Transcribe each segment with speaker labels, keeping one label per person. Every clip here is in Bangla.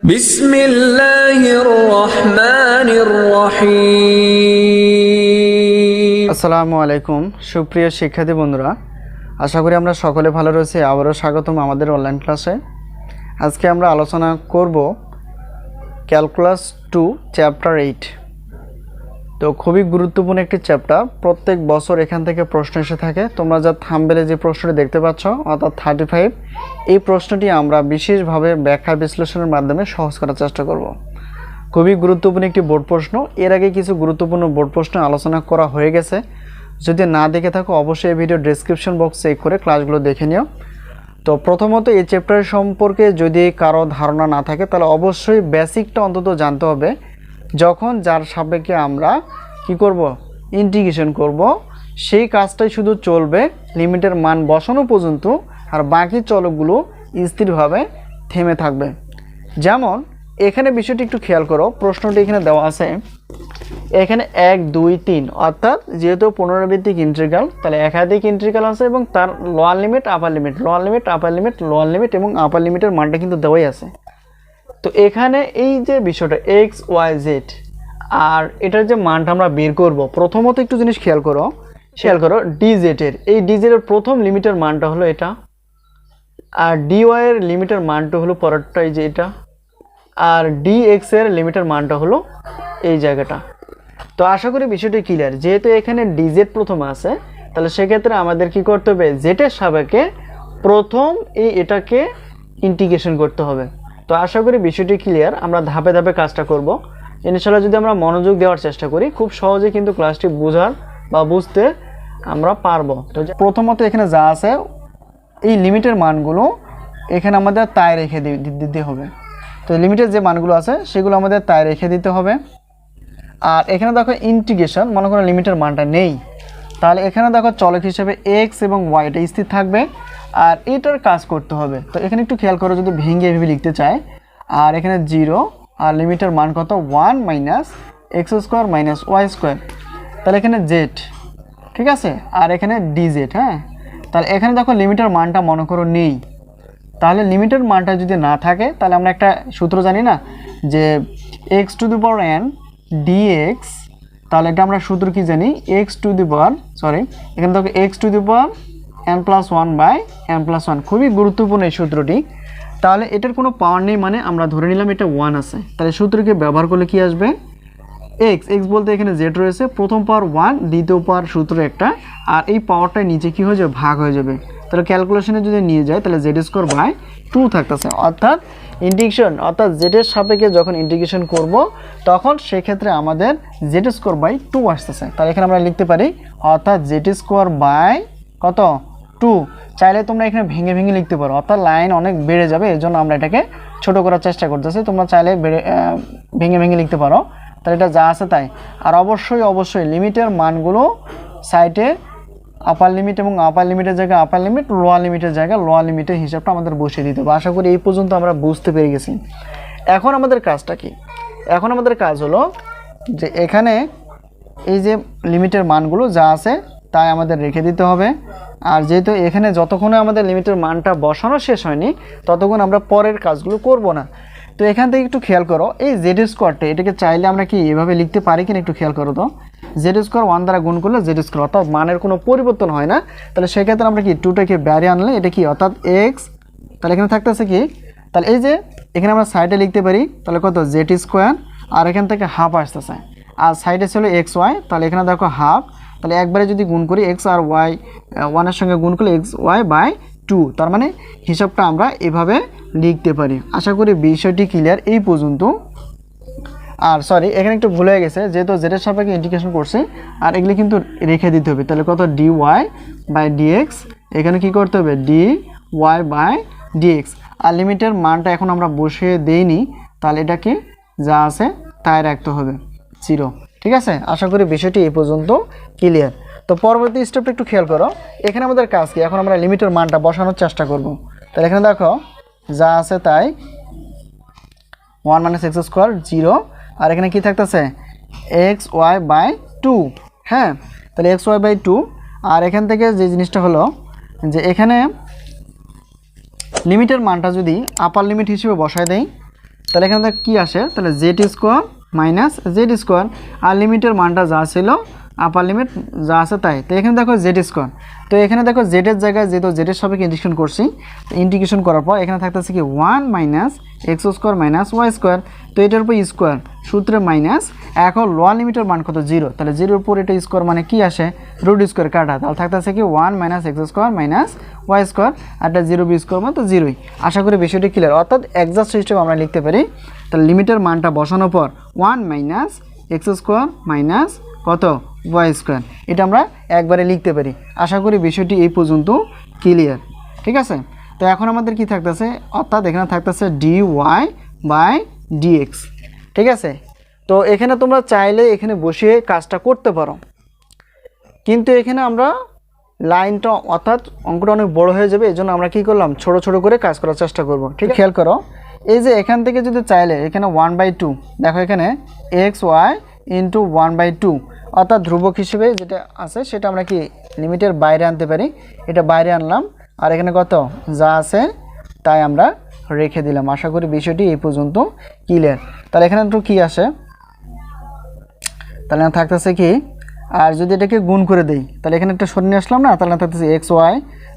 Speaker 1: বিসমিল্লাহির রহমানির রহিম।
Speaker 2: আসসালামু আলাইকুম সুপ্রিয় শিক্ষার্থী বন্ধুরা, আশা করি আমরা সকলে ভালো রয়েছি। আবারও স্বাগতম আমাদের অনলাইন ক্লাসে। আজকে আমরা আলোচনা করব ক্যালকুলাস 2 চ্যাপ্টার 8। তো খুবই গুরুত্বপূর্ণ একটি চ্যাপ্টার। প্রত্যেক বছর এখান থেকে প্রশ্ন এসে থাকে। তোমরা যা থাম্বনেলে যে প্রশ্নটি দেখতে পাচ্ছ অর্থাৎ 35, এই প্রশ্নটি আমরা বিশেষভাবে ব্যাখ্যা বিশ্লেষণের মাধ্যমে সহজ করার চেষ্টা করব। খুবই গুরুত্বপূর্ণ একটি বোর্ড প্রশ্ন। এর আগে কিছু গুরুত্বপূর্ণ বোর্ড প্রশ্ন আলোচনা করা হয়ে গেছে। যদি না দেখে থাকো অবশ্যই এই ভিডিও ডেসক্রিপশন বক্স চেক করে ক্লাসগুলো দেখে নিও। তো প্রথমত এই চ্যাপ্টার সম্পর্কে যদি কারো ধারণা না থাকে তাহলে অবশ্যই বেসিকটা অন্তত জানতে হবে। যখন যার সাপেক্ষে আমরা কি করব, ইন্টিগ্রেশন করব, সেই কাজটাই শুধু চলবে লিমিটের মান বসানো পর্যন্ত, আর বাকি চলকগুলো স্থিরভাবে থেমে থাকবে। যেমন এখানে বিষয়টি একটু খেয়াল করো, প্রশ্নটি এখানে দেওয়া আছে। এখানে 1, 2, 3 অর্থাৎ যেহেতু পুনরাবৃত্তিক ইন্টিগ্রাল, তাহলে একাধিক ইন্টিগ্রাল আছে এবং তার লোয়ার লিমিট, আপার লিমিট, লোয়ার লিমিট, আপার লিমিট, লোয়ার লিমিট এবং আপার লিমিটের মানটা কিন্তু দেওয়াই আছে। তো এখানে এই যে বিষয়টা x, y, z, আর এটার যে মানটা আমরা বের করব, প্রথমত একটু জিনিস খেয়াল করো dz এর, এই dz এর প্রথম লিমিটের মানটা হলো এটা, আর dy এর লিমিটের মানটা হলো পরেরটা এই যে এটা, আর dx এর লিমিটের মানটা হলো এই জায়গাটা। তো আশা করি বিষয়টি ক্লিয়ার। যেহেতু এখানে dz প্রথম আছে, তাহলে সেক্ষেত্রে আমাদের কি করতে হবে, z এর সাপেক্ষে প্রথম এটাকে ইন্টিগ্রেশন করতে হবে। তো আশা করি বিষয়টি ক্লিয়ার। আমরা ধাপে ধাপে কাজটা করব ইনশাআল্লাহ। যদি আমরা মনোযোগ দেওয়ার চেষ্টা করি খুব সহজে কিন্তু ক্লাসটি বোঝার বা বুঝতে আমরা পারবো। তো প্রথমত এখানে যা আছে এই লিমিটের মানগুলো এখানে আমাদের তাই রেখে দিতে হবে। তো লিমিটের যে মানগুলো আছে সেগুলো আমাদের তাই রেখে দিতে হবে। আর এখানে দেখো ইন্টিগ্রেশন, মনে করো লিমিটের মানটা নেই, তাহলে এখানে দেখো চলক হিসেবে x এবং y এটা স্থির থাকবে, আর এটার কাজ করতে হবে। তো এখানে একটু খেয়াল করো, যদি ভেঙে এভাবে লিখতে চাই, আর এখানে 0 আর লিমিটের মান কত 1 minus x square minus Y square, তাহলে এখানে z, ঠিক আছে, আর এখানে dz। হ্যাঁ, তাহলে এখানে দেখো লিমিটের মানটা মনে করো নেই, তাহলে লিমিটের মানটা যদি না থাকে তাহলে আমরা একটা সূত্র জানি না যে x to the power n dx, তাহলে এটা আমরা সূত্র কি জানি, এখানে দেখো x to the power n plus 1 by n plus 1। খুবই গুরুত্বপূর্ণ এই সূত্রটি। তাহলে এটার কোনো পাওয়ার নেই, মানে আমরা ধরে নিলাম এটা 1 আছে, তাহলে সূত্রকে ব্যবহার করলে কি আসবে, x বলতে এখানে z রয়েছে, প্রথম পাওয়ার 1, দ্বিতীয় পাওয়ার সূত্র একটা, আর এই পাওয়ারটা নিচে কি হয়ে যাবে, ভাগ হয়ে যাবে। তাহলে ক্যালকুলেশনে যদি নিয়ে যায় তাহলে z স্কোয়ার বাই 2 থাকতেছে। অর্থাৎ ইন্টিগ্রেশন, অর্থাৎ z এর সাপেক্ষে যখন ইন্টিগ্রেশন করব তখন সেক্ষেত্রে আমাদের z স্কোয়ার বাই 2 আসতেছে। তাহলে এখানে আমরা লিখতে পারি অর্থাৎ z স্কোয়ার বাই কত 2। চাইলে তোমরা এখানে ভেঙে ভেঙে লিখতে পারো, অর্থাৎ লাইন অনেক বেড়ে যাবে, এই জন্য আমরা এটাকে ছোট করার চেষ্টা করতেছি। তোমরা চাইলে ভেঙে ভেঙে লিখতে পারো। তাহলে এটা যা আছে তাই। আর অবশ্যই লিমিটের মানগুলো সাইডে আপার লিমিট এবং আপার লিমিটের জায়গায় আপার লিমিট, লোয়ার লিমিটের জায়গায় লোয়ার লিমিটের হিসাবটা আমাদের বসিয়ে দিতে হবে। আশা করি এই পর্যন্ত আমরা বুঝতে পেরে গেছি। এখন আমাদের কাজটা কি, এখন আমাদের কাজ হলো যে এখানে এই যে লিমিটের মানগুলো যা আছে তাই আমাদের রেখে দিতে হবে। আর যেহেতু এখানে যতক্ষণে আমাদের লিমিটের মানটা বসানো শেষ হয়নি ততক্ষণ আমরা পরের কাজগুলো করব না। তো এখান থেকে একটু খেয়াল করো, এই জেড স্কোয়ারটা এটাকে চাইলে আমরা কি এভাবে লিখতে পারি কিনা একটু খেয়াল করো। তো জেড স্কোয়ার 1 দ্বারা গুণ করলে জেড স্কোয়ার, অর্থাৎ মানের কোনো পরিবর্তন হয় না। তাহলে সেক্ষেত্রে আমরা কি 2টাকে বাইরে আনলে এটা কি, অর্থাৎ এক্স, তাহলে এখানে থাকতেছে কি, তাহলে এই যে এখানে আমরা সাইডে লিখতে পারি তাহলে কত জেড স্কোয়ার, আর এখান থেকে হাফ আসতেছে, আর সাইডে ছিল এক্স ওয়াই, তাহলে এখানে দেখো হাফ, তাহলে একবারে যদি গুণ করি এক্স আর ওয়াই 1-এর সঙ্গে গুণ করলে এক্স ওয়াই বাই 2, তার মানে হিসাবটা আমরা এভাবে লিখতে পারি। আশা করি বিষয়টি ক্লিয়ার এই পর্যন্ত। আর সরি, এখানে একটু ভুল হয়ে গেছে, যেহেতু জেডের সাপেক্ষে ইন্টিগ্রেশন করছে, আর এগুলি কিন্তু রেখে দিতে হবে। তাহলে কত dy বাই dx, এখানে কি করতে হবে dy বাই dx, আর লিমিটের মানটা এখন আমরা বসিয়ে দেইনি, তাহলে এটাকে যা আছে তাই রাখতে হবে 0। ঠিক আছে, আশা করি বিষয়টি এই পর্যন্ত ক্লিয়ার। তো পরবর্তী স্টেপটা একটু খেয়াল করো, এখানে আমাদের কাজ কি, এখন আমরা লিমিটের মানটা বসানোর চেষ্টা করব। তাহলে এখানে দেখো যা আছে তাই 1 মাইনাস এক্স স্কোয়ার 0, আর এখানে কি থাকতেছে এক্স ওয়াই বাই 2। হ্যাঁ, তাহলে এক্স ওয়াই বাই 2, আর এখান থেকে যে জিনিসটা হলো যে এখানে লিমিটের মানটা যদি আপার লিমিট হিসেবে বসায় দেই তাহলে এখানে কি আসে, তাহলে Z square minus Z square, আর লিমিটের মানটা যা ছিল আপার লিমিট যা আছে তাই। তো এখানে দেখো জেড স্কোয়ার, তো এখানে দেখো জেডের জায়গায় যেহেতু জেডের সাপেক্ষে ইন্টিগ্রেশন করছি, তো ইন্টিগ্রেশন করার পর এখানে থাকতেছে কি 1 minus x square minus Y square, তো এটার উপর স্কোয়ার সূত্রে মাইনাস, এখন লোয়ার লিমিটের মান কত 0, তাহলে 0-র উপর এটা স্কোয়ার মানে কি আসে রুট স্কোয়ার কাটা, তাহলে থাকতেছে কি 1 minus x square minus Y square, আর এটা 0 বি স্কোয়ার মানে তো 0ই। আশা করি বিষয়টি ক্লিয়ার, অর্থাৎ এক্সাক্ট সিস্টেম আমরা লিখতে পারি। তাহলে লিমিটের মানটা বসানোর পর 1 মাইনাস এক্স স্কোয়ার মাইনাস কত ওয়াই স্কোয়ার, এটা আমরা একবারে লিখতে পারি। আশা করি বিষয়টি এই পর্যন্ত ক্লিয়ার, ঠিক আছে। তো এখন আমাদের কি থাকতেছে, অর্থাৎ এখানে থাকতেছে ডি ওয়াই বাই ডিএক্স, ঠিক আছে। তো এখানে তোমরা চাইলে এখানে বসিয়ে কাজটা করতে পারো, কিন্তু এখানে আমরা লাইনটা অর্থাৎ অঙ্কটা অনেক বড় হয়ে যাবে, এই জন্য আমরা কী করলাম ছোট ছোট করে কাজ করার চেষ্টা করব, ঠিক খেয়াল করো। এই যে এখান থেকে যদি চাইলে এখানে 1/2, দেখো এখানে এক্স ওয়াই ইন্টু 1/2, অর্থাৎ ধ্রুবক হিসেবে যেটা আছে সেটা আমরা কি লিমিটের বাইরে আনতে পারি, এটা বাইরে আনলাম, আর এখানে কত যা আছে তাই আমরা রেখে দিলাম। আশা করি বিষয়টি এই পর্যন্ত ক্লিয়ার। তাহলে এখানে একটু কী আসে, তাহলে থাকতেছে কি, আর যদি এটাকে গুণ করে দিই তাহলে এখানে একটা সরিয়ে নিয়ে আসলাম না, তাহলে থাকতেছে এক্স ওয়াই,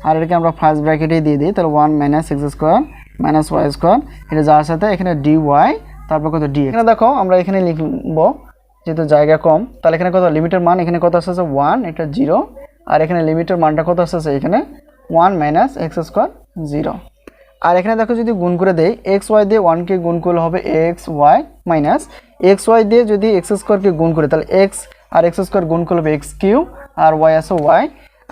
Speaker 2: আর এটাকে আমরা ফার্স্ট ব্র্যাকেটেই দিয়ে দিই, তাহলে 1 minus x square minus Y square, এটা যার সাথে এখানে ডি ওয়াই তারপর কত ডি। এখানে দেখো আমরা এখানে লিখব যেহেতু জায়গা কম, তাহলে এখানে কত লিমিটের মান এখানে কত আসছে 1, এটা 0, আর এখানে লিমিটের মানটা কত আসছে এখানে 1 মাইনাস এক্স স্কোয়ার 0, আর এখানে দেখো যদি গুণ করে দেই এক্স ওয়াই দিয়ে 1কে গুণ করলে হবে x y minus x y দিয়ে যদি এক্স স্কোয়ারকে গুণ করে তাহলে এক্স আর এক্স স্কোয়ার গুণ করলে হবে এক্স কিউ, আর ওয়াই আছে ওয়াই,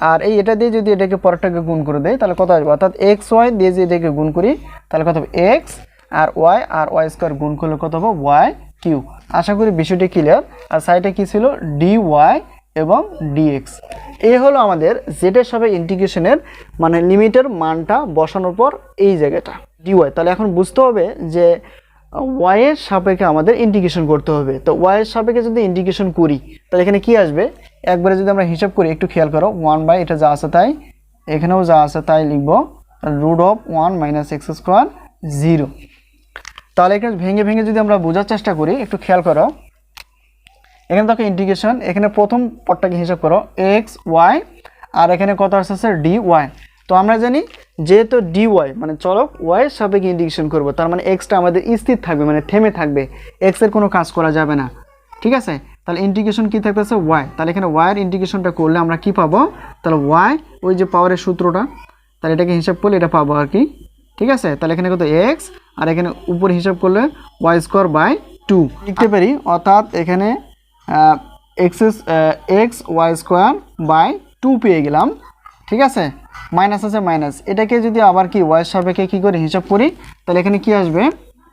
Speaker 2: আর এই এটা দিয়ে যদি এটাকে পরেরটাকে গুণ করে দেয় তাহলে কত আসবে, অর্থাৎ এক্স ওয়াই দিয়ে যদি এটাকে গুণ করি তাহলে কত হবে এক্স আর ওয়াই স্কোয়ার গুণ করলে কত হবে ওয়াই কিউ। আশা করি বিষয়টি ক্লিয়ার। আর সাইডে কী ছিল ডি ওয়াই এবং ডিএক্স, এই হলো আমাদের জেডের সাপেক্ষে ইন্টিগ্রেশনের মানে লিমিটের মানটা বসানোর পর এই জায়গাটা ডিওয়াই। তাহলে এখন বুঝতে হবে যে ওয়াইয়ের সাপেক্ষে আমাদের ইন্টিগ্রেশন করতে হবে। তো ওয়াইয়ের সাপেক্ষে যদি ইন্টিগ্রেশন করি তাহলে এখানে কি আসবে, একবারে যদি আমরা হিসাব করি একটু খেয়াল করো, 1 এটা যা আছে তাই, এখানেও যা আছে তাই লিখবো, root of 1 minus x square 0। তাহলে এখানে ভেঙে ভেঙে যদি আমরা বোঝার চেষ্টা করি একটু খেয়াল করো, এখানে দেখো ইন্টিগ্রেশন, এখানে প্রথম পদটাকে হিসাব করো এক্স ওয়াই, আর এখানে কত আসছে ডি ওয়াই। তো আমরা জানি যেহেতু ডি ওয়াই মানে চলক ওয়াইয়ের সাপেক্ষে ইন্টিগ্রেশন করবো, তার মানে এক্সটা আমাদের স্থির থাকবে মানে থেমে থাকবে, এক্সের কোনো কাজ করা যাবে না, ঠিক আছে। তাহলে ইন্টিগ্রেশন কী থাকতেছে ওয়াই, তাহলে এখানে ওয়াইয়ের ইন্টিগ্রেশনটা করলে আমরা কি পাবো, তাহলে ওয়াই ওই যে পাওয়ারের সূত্রটা, তাহলে এটাকে হিসাব করলে এটা পাবো আর কি, ঠিক আছে। তাহলে এখানে কত এক্স, আর এখানে উপরে হিসাব করলে ওয়াই স্কোয়ার বাই 2 লিখতে পারি, অর্থাৎ এখানে এক্স ওয়াই স্কোয়ার বাই 2 পেয়ে গেলাম, ঠিক আছে। মাইনাস আছে মাইনাস, এটাকে যদি আবার কি ওয়াই সাপেক্ষে কী করে হিসাব করি তাহলে এখানে কি আসবে,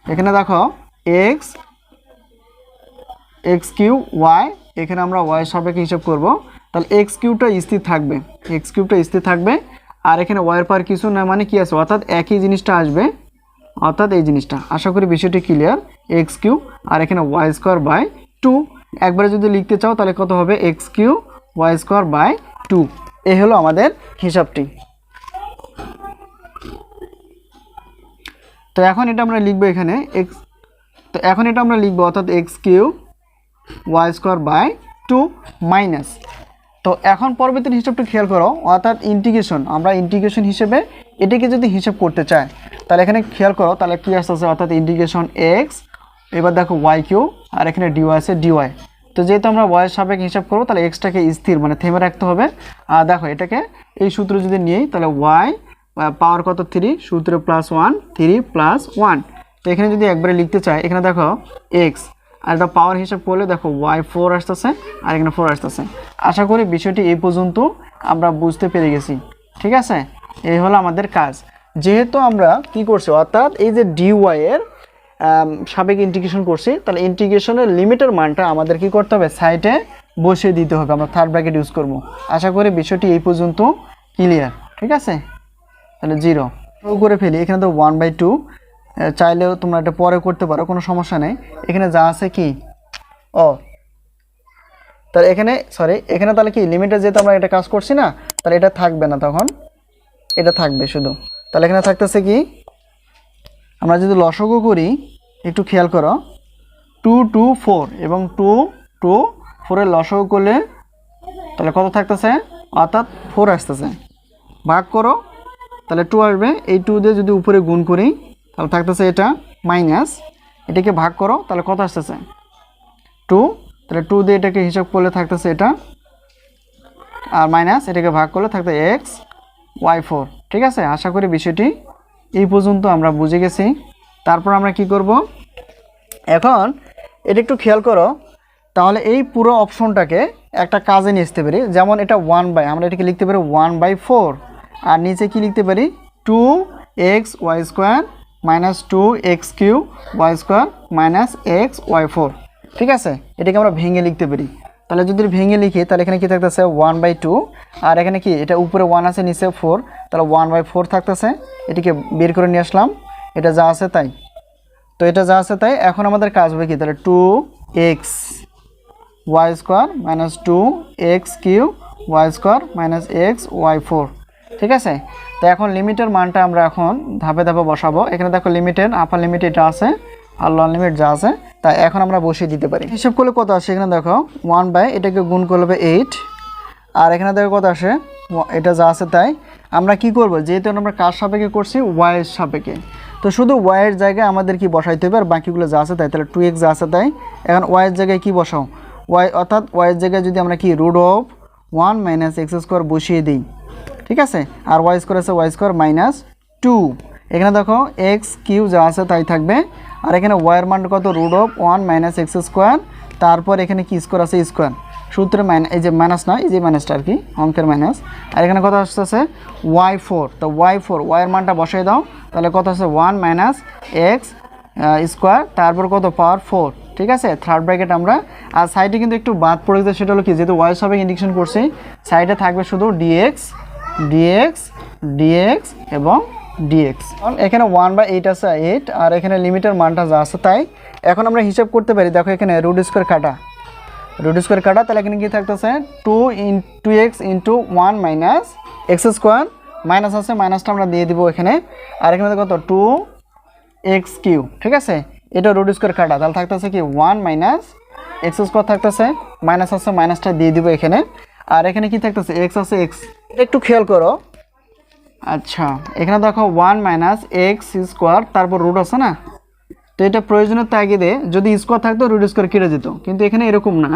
Speaker 2: এখানে দেখো এক্স কিউ ওয়াই, এখানে আমরা ওয়াই সাপেক্ষে হিসাব করব, তাহলে এক্স কিউটা স্থির থাকবে, আর এখানে ওয়াইয়ের পার কিছু না মানে কি আছে, অর্থাৎ একই জিনিসটা আসবে, অর্থাৎ এই জিনিসটা। আশা করি বিষয়টি ক্লিয়ার, এক্স কিউ আর এখানে ওয়াই স্কোয়ার বাই 2, একবারে যদি লিখতে চাও তাহলে কত হবে x q y square by 2। এই হলো আমাদের হিসাবটি। তো এখন এটা আমরা লিখবো এখানে অর্থাৎ x q y square by 2 minus. তো এখন পরবর্তী হিসাবটা খেয়াল করো, অর্থাৎ ইন্টিগ্রেশন, আমরা ইন্টিগ্রেশন হিসেবে এটাকে যদি হিসাব করতে চাই তাহলে এখানে খেয়াল করো, তাহলে কি আসতেছে, অর্থাৎ ইন্টিগ্রেশন এক্স, এবার দেখো ওয়াই কিউ, আর এখানে ডিওয়াই আছে ডিওয়াই। তো যেহেতু আমরা ওয়াইয়ের সাপেক্ষে হিসাব করবো তাহলে এক্সটাকে স্থির মানে থেমে রাখতে হবে। আর দেখো এটাকে এই সূত্র যদি নিই তাহলে ওয়াই পাওয়ার কত 3, সূত্রে +1 3 + 1। তো এখানে যদি একবারে লিখতে চাই এখানে দেখো এক্স, আর এটা পাওয়ার হিসাব করলে দেখো ওয়াই 4 আসতেছে আর এখানে 4 আসতেছে। আশা করি বিষয়টি এই পর্যন্ত আমরা বুঝতে পেরে গেছি, ঠিক আছে। এই হলো আমাদের কাজ। যেহেতু আমরা কি করছি, অর্থাৎ এই যে ডিওয়াই এর সাপেক্ষে ইন্টিগ্রেশন করছি, তাহলে ইন্টিগ্রেশনের লিমিটের মানটা আমাদের কি করতে হবে, সাইডে বসিয়ে দিতে হবে, আমরা থার্ড ব্র্যাকেট ইউজ করব। আশা করি বিষয়টি এই পর্যন্ত ক্লিয়ার, ঠিক আছে। তাহলে 0 করে ফেলি, এখানে তো 1/2, চাইলেও তোমরা এটা পরে করতে পারো, কোনো সমস্যা নেই। এখানে যা আছে কি তাহলে এখানে তাহলে কি লিমিটে যেহেতু আমরা এটা কাজ করছি না, তাহলে এটা থাকবে না, তখন এটা থাকবে শুধু। তাহলে এখানে থাকতেছে কি, আমরা যদি লসগু করি একটু খেয়াল করো 2 2 4 এবং 2 2 4 এর লসাগু করলে তাহলে কত থাকতেছে, অর্থাৎ 4 আসতেছে। ভাগ করো তাহলে 2 আসবে, এই 2 দিয়ে যদি উপরে গুণ করি তাহলে থাকতেছে এটা মাইনাস, এটাকে ভাগ করো তাহলে কত আসতেছে 2, তাহলে 2 দিয়ে এটাকে হিসাব করলে থাকতেছে এটা, আর মাইনাস এটাকে ভাগ করলে থাকতে এক্স ওয়াই 4। ঠিক আছে, আশা করি বিষয়টি এই পর্যন্ত আমরা বুঝে গেছি। তারপর আমরা কি করব, এখন এটা একটু খেয়াল করো, তাহলে এই পুরো অপশনটাকে একটা কাজে নিয়ে আসতে পারি। যেমন এটা 1/, আমরা এটাকে লিখতে পারি 1/4, আর নিচে কি লিখতে পারি 2xy² minus 2x³ y² minus xy4। ঠিক আছে, এটাকে আমরা ভেঙে লিখতে পারি। তাহলে যদি ভেঙে লিখি তাহলে এখানে কি থাকতেছে 1/2, আর এখানে কি এটা উপরে 1 আছে নিচে 4, তাহলে 1/4 থাকতেছে। এটিকে বের করে নিয়ে আসলাম, এটা যা আছে তাই। তো এটা যা আছে তাই, এখন আমাদের কাজ হবে কি, তাহলে 2xy² minus 2x³ y² minus xy4। ঠিক আছে, তো এখন লিমিটের মানটা আমরা এখন ধাপে ধাপে বসাবো। এখানে দেখো লিমিটের আপার লিমিট এটা আছে আর লোয়ার লিমিট যা আছে তাই এখন আমরা বসিয়ে দিতে পারি। হিসাব করলে কত আসে, এখানে দেখো 1/, এটাকে গুণ করলে 8, আর এখানে দেখো কত আসে, এটা যা আছে তাই। আমরা কি করব, যেহেতু আমরা কার সাপেক্ষে করছি, y এর সাপেক্ষে, তো শুধু y এর জায়গায় আমাদের কি বসাইতে হবে, আর বাকিগুলো যা আছে তাই। তাহলে 2x যা আছে তাই, এখন y এর জায়গায় কি বসাও, y, অর্থাৎ y এর জায়গায় যদি আমরা কি √1 মাইনাস x² বসিয়ে দিই। ঠিক আছে, আর y² আছে y² মাইনাস 2, এখানে দেখো x³ যা আছে তাই থাকবে, আর এখানে y এর মান কত √1 মাইনাস x², তারপর এখানে কি স্কোয়ার আছে স্কোয়ার, সূত্রে মাইনাস, এই যে মাইনাস না, এই যে মাইনাসটা আর কি অঙ্কের মাইনাস, আর এখানে কত আসতেছে y4, তো y4 y এর মানটা বসাই দাও, তাহলে কত আছে 1 মাইনাস x², তারপর কত পাওয়ার 4। ঠিক আছে, থার্ড ব্র্যাকেট আমরা, আর সাইডে কিন্তু একটু বাদ পড়ে গেছে, সেটা হলো কি, যেহেতু y এর সাপেক্ষে ইন্ডিকেশন করছি, সাইডে থাকবে শুধু dx dx dx এবং dx। এখানে 1/8 আছে 8, আর এখানে লিমিটের মানটা যা আছে তাই। এখন আমরা হিসাব করতে পারি, দেখো এখানে √² কাটা, তাহলে এখানে কি থাকতেছে 2x into 1 minus x², minus আছে, মাইনাসটা আমরা দিয়ে দিব এখানে, আর এখানে কত 2x³। ঠিক আছে, এটা √² কাটা, তাহলে থাকতেছে কি 1 মাইনাস x² থাকতেছে, মাইনাস আছে, মাইনাসটা দিয়ে দিব এখানে, আর এখানে কি থাকতেছে x আছে x, একটু খেয়াল করো। আচ্ছা, এখানে দেখো 1 মাইনাস x², তারপর রুট আছে না, তো এটা প্রয়োজনের তাগিদে যদি স্কোয়ার থাকতো √² কেটে যেত, কিন্তু এখানে এরকম না,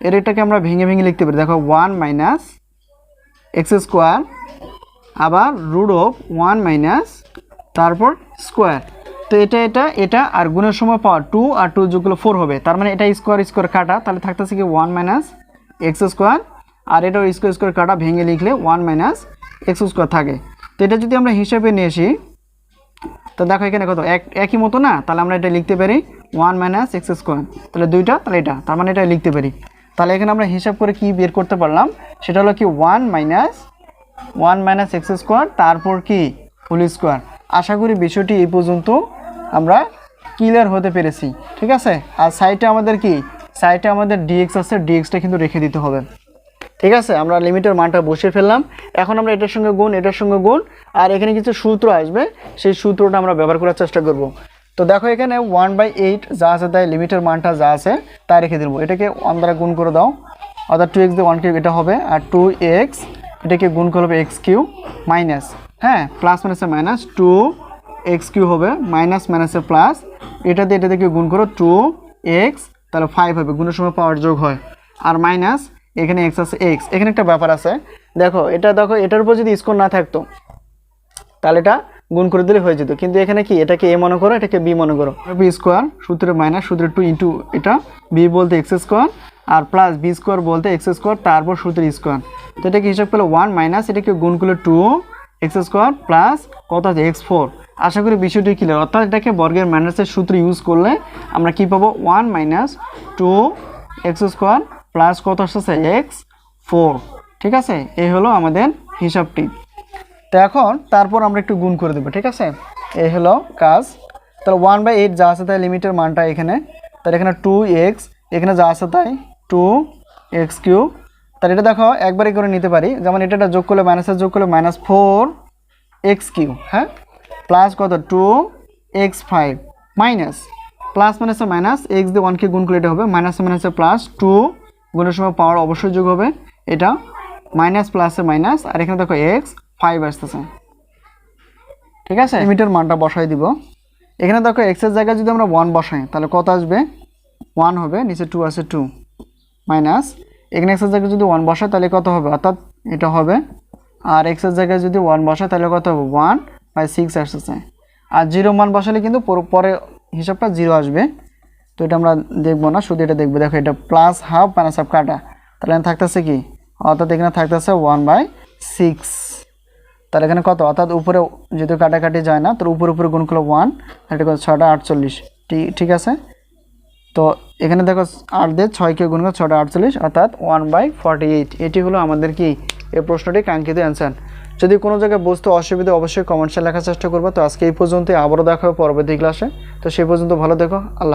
Speaker 2: এটাকে আমরা ভেঙে ভেঙে লিখতে পারি। দেখো 1 মাইনাস x², আবার √1 মাইনাস তারপর স্কোয়ার, তো এটা আর গুণের সময় পাওয়ার 2 আর 2 যোগ করলে 4 হবে, তার মানে এটা স্কোয়ার কাটা, তাহলে থাকতেছে কি 1 মাইনাস x², আর এটাও স্কোয়ার কাটা, ভেঙে লিখলে 1 মাইনাস x² থাকে। তো এটা যদি আমরা হিসাবে নিয়ে আসি, তো দেখো এখানে কত একই মতো না, তাহলে আমরা এটা লিখতে পারি 1 মাইনাস x², তাহলে দুইটা, তাহলে এটা, তার মানে এটা লিখতে পারি। তাহলে এখানে আমরা হিসাব করে কি বের করতে পারলাম, সেটা হলো কি 1 মাইনাস x², তারপর কি হোল স্কোয়ার। আশা করি বিষয়টি এই পর্যন্ত আমরা ক্লিয়ার হতে পেরেছি। ঠিক আছে, আর সাইডে আমাদের কি, সাইডে আমাদের dx আছে, dxটা কিন্তু রেখে দিতে হবে। ঠিক আছে, আমরা লিমিটের মানটা বসিয়ে ফেললাম। এখন আমরা এটার সঙ্গে গুণ, আর এখানে কিছু সূত্র আসবে, সেই সূত্রটা আমরা ব্যবহার করার চেষ্টা করব। তো দেখো এখানে 1/8 যা আছে তাই, লিমিটের মানটা যা আছে তাই রেখে দেবো, এটাকে 1 দ্বারা গুণ করে দাও, অর্থাৎ 2x দিয়ে 1 এটা হবে, আর 2x এটাকে গুণ করে হবে x³ মাইনাস, হ্যাঁ প্লাস মাইনাসে মাইনাস 2x³ হবে, মাইনাস মাইনাসে প্লাস, এটা দিয়ে গুণ করো 2x, তাহলে 5 হবে, গুণের সময় পাওয়ার যোগ হয়, আর মাইনাস এখানে x আছে x। এখানে একটা ব্যাপার আছে, দেখো এটার উপর যদি স্কোয়ার না থাকতো তাহলে এটা গুণ করে দিলে হয়ে যেত, কিন্তু এখানে কি, এটাকে a মনে করো, এটাকে b মনে করো, b² সূত্রে মাইনাস, সূত্রে 2 ইন্টু এটা b বলতে x², আর প্লাস b² বলতে x², তারপর সূত্রের স্কোয়ার। তো এটাকে হিসাব করলে 1 মাইনাস, এটাকে গুণ করলে 2x² প্লাস কত আছে x4। আশা করি বিষয়টি ক্লিয়ার, অর্থাৎ এটাকে বর্গের মাইনাসের সূত্র ইউজ করলে আমরা কি পাবো, 1 মাইনাস 2x² প্লাস কত আসছে x4। ঠিক আছে, এই হলো আমাদের হিসাবটি। তো এখন তারপর আমরা একটু গুণ করে দেবো। ঠিক আছে, এই হলো কাজ। তাহলে 1/8 যা আছে তাই, লিমিটের মানটা এখানে, তাহলে এখানে 2x, এখানে যা আছে তাই 2x³, তাহলে এটা দেখো একবারই করে নিতে পারি, যেমন এটা যোগ করলে মাইনাসের যোগ করলে -4x³, হ্যাঁ প্লাস কত 2x5 মাইনাস প্লাস মানে হচ্ছে মাইনাস, এক্স দিয়ে 1কে গুণ করলে এটা হবে মাইনাস মানে হচ্ছে প্লাস, 2 গুণের সময় পাওয়ার অবশ্যই যোগ হবে, এটা মাইনাস প্লাসে মাইনাস, আর এখানে দেখো এক্স 5 আসতেছে। ঠিক আছে, লিমিটের মানটা বসাই দিব। এখানে দেখো এক্স এর জায়গায় যদি আমরা 1 বসাই তাহলে কত আসবে, 1 হবে, নিচে 2 আছে 2 মাইনাস, এখানে এক্স এর জায়গায় যদি 1 বসাই তাহলে কত হবে, অর্থাৎ এটা হবে, আর এক্স এর জায়গায় যদি 1 বসাই তাহলে কত হবে, 1/6 আসতেছে। আর 0 মান বসালে কিন্তু পরে হিসাবটা 0 আসবে, তো এটা আমরা দেখবো না, শুধু এটা দেখবো। দেখো এটা প্লাস হাফ মাইনাস হাফ কাটা, তাহলে এখানে থাকতেছে কি, অর্থাৎ এখানে থাকতেছে 1/6, তাহলে এখানে কত, অর্থাৎ উপরে যেহেতু কাটাকাটি যায় না, তো উপরে গুণ করলো 1, এটা কত 6টা 48, ঠিক আছে। তো এখানে দেখো 8 দিয়ে 6কে গুণ করো 6টা 48, অর্থাৎ 1/48। এটি হলো আমাদের কি এই প্রশ্নটি কাঙ্ক্ষিত অ্যান্সার। যদি কোনো জায়গায় বুঝতে অসুবিধা অবশ্যই কমেন্টসে লেখার চেষ্টা করবো। তো আজকে এই পর্যন্তই, আবারও দেখা হবে পরবর্তী ক্লাসে। তো সেই পর্যন্ত ভালো দেখো, আল্লাহ।